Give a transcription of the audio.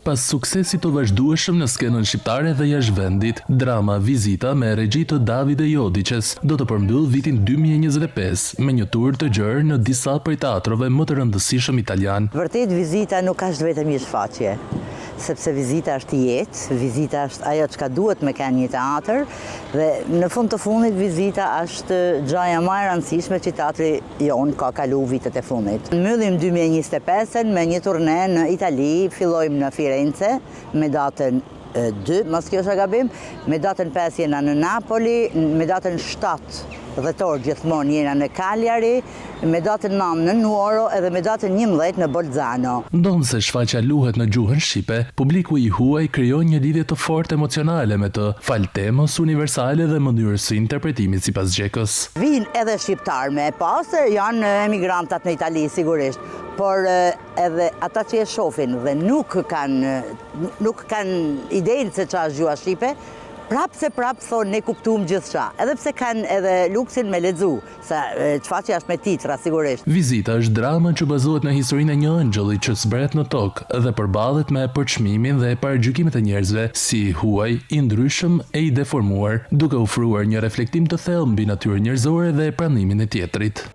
Pas suksesit të vazhdueshëm në skenën shqiptare dhe jashtë vendit, drama Vizita me regji të Davide Jodiqes do të përmbyll vitin 2025 me një tur të gjerë në disa prej teatrove më të rëndësishëm italian. Vërtet Vizita nuk është vetëm një shfaqje, sepse Vizita është jetë, Vizita është ajo çka duhet me kanë një teatr dhe në fund të fundit Vizita është gjaja më e rëndësishme që teatri jon ka kalu vitet e fundit. Mbyllim 2025 me një turne në Itali, fillojmë në Firenze me datën 2, mos kjo është gabim, me datën 5 jena në Napoli, me datën 7 dhjetor gjithmonë jena në Cagliari, me datën 9 në Nuoro edhe me datën 11 në Bolzano. Ndonë se shfaqja luhet në gjuhën shqipe, publiku i huaj krijon një lidhje të fortë emocionale me të, fal temës universale dhe mënyrës së interpretimit sipas Gjekës. Vinë edhe shqiptar me pasër, janë emigrantat në Itali sigurisht, por edhe ata që e shohin dhe nuk kanë idenë se ç'është gjuha shqipe, prapë thonë ne kuptuam gjithçka, edhe pse kanë edhe luksin me lexu, sa çfarë është me titra sigurisht. Vizita është drama që bazohet në historinë e një ëngjëlli që zbret në tokë dhe përballet me përçmimin dhe paragjykimet e njerëzve si i huaj, i ndryshëm e i deformuar, duke ofruar një reflektim të thellë mbi natyrën njerëzore dhe pranimin e tjetrit.